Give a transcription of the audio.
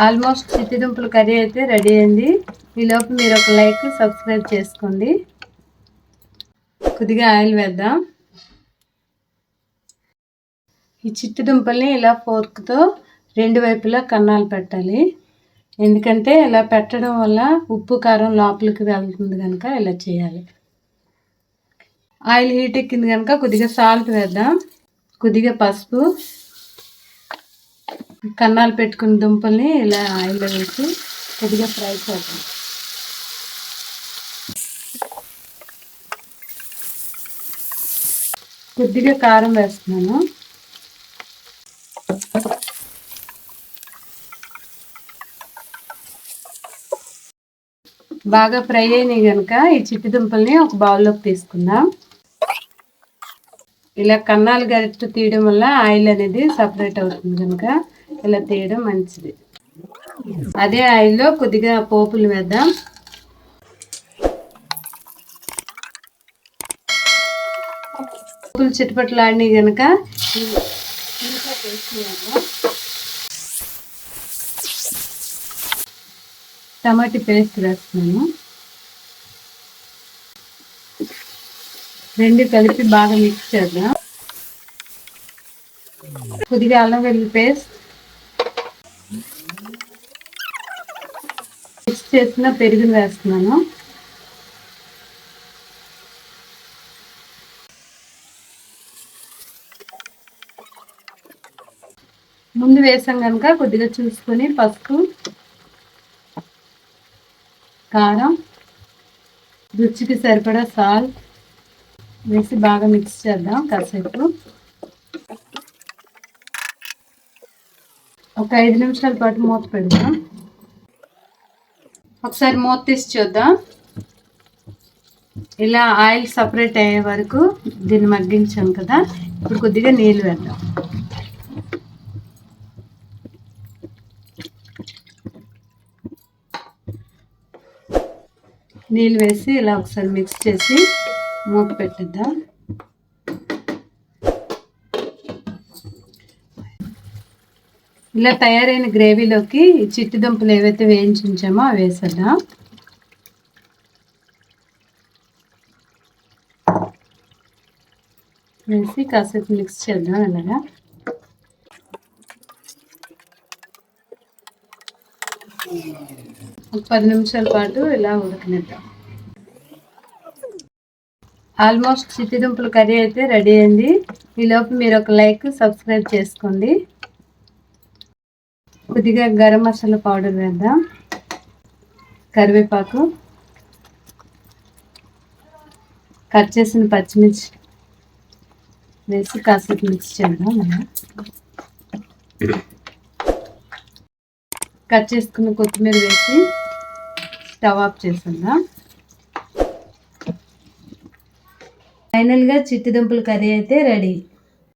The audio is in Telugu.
ఆల్మోస్ట్ చిట్టి కర్రీ అయితే రెడీ అయింది. ఈలోపు మీరు ఒక లైక్ సబ్స్క్రైబ్ చేసుకోండి. కొద్దిగా ఆయిల్ వేద్దాం. ఈ చిట్టి దుంపల్ని ఇలా ఫోర్క్తో రెండు వైపులా కన్నాలు పెట్టాలి. ఎందుకంటే ఇలా పెట్టడం వల్ల ఉప్పు కారం లోపలికి వెళ్తుంది కనుక ఇలా చేయాలి. ఆయిల్ హీట్ ఎక్కింది కనుక కొద్దిగా సాల్ట్ వేద్దాం. కొద్దిగా పసుపు, కన్నాలు పెట్టుకున్న దుంపల్ని ఇలా ఆయిల్లో వేసి కొద్దిగా ఫ్రై చేద్దాం. కొద్దిగా కారం వేస్తున్నాను. బాగా ఫ్రై అయినాయి కనుక ఈ చిట్టి దుంపల్ని ఒక బౌల్లోకి తీసుకుందాం. ఇలా కన్నాలు గరిటె తీయడం వల్ల ఆయిల్ అనేది సపరేట్ అవుతుంది కనుక ఇలా తీయడం మంచిది. అదే ఆయిల్లో కొద్దిగా పోపులు వేద్దాం. పోపులు చిటపట్లాడినాయి కనుక టమాటా పేస్ట్ వేస్తున్నాను. రెండు కలిపి బాగా మిక్స్ చేద్దాం. కొద్దిగా అల్లం వెల్లుల్లి పేస్ట్, మిక్స్ చేసిన పెరుగుని వేస్తున్నాను. ముందు వేసాం కనుక కొద్దిగా చూసుకొని పసుపు, కారం, రుచికి సరిపడా సాల్ట్ వేసి బాగా మిక్స్ చేద్దాం. కాసేపు ఒక 5 నిమిషాల పాటు మూత పెడదాం. ఒకసారి మూత తీసి చూద్దాం. ఇలా ఆయిల్ సపరేట్ అయ్యే వరకు దీన్ని మగ్గించాం కదా. ఇప్పుడు కొద్దిగా నీళ్ళు వేద్దాం. నీళ్ళు వేసి ఇలా ఒకసారి మిక్స్ చేసి మూత పెట్టిద్దాం. ఇలా తయారైన గ్రేవీలోకి చిట్టి దుంపలు ఏవైతే వేయించి ఉంచామో అవి వేసేద్దాం. వేసి కాసేపు మిక్స్ చేద్దాం. ఇలాగా ఒక 10 నిమిషాల పాటు ఇలా ఉడకనిద్దాం. ఆల్మోస్ట్ చిట్టి దుంపల కర్రీ అయితే రెడీ అయింది. ఈలోపు మీరు ఒక లైక్ సబ్స్క్రైబ్ చేసుకోండి. కొద్దిగా గరం మసాలా పౌడర్ వేద్దాం. కరివేపాకు, కట్ చేసిన పచ్చిమిర్చి వేసి కాసేపు మిక్స్ చేద్దాం. కట్ చేసుకున్న కొత్తిమీర వేసి స్టవ్ ఆఫ్ చేసేద్దాం. ఫైనల్గా చిట్టి దుంపల కర్రీ అయితే రెడీ.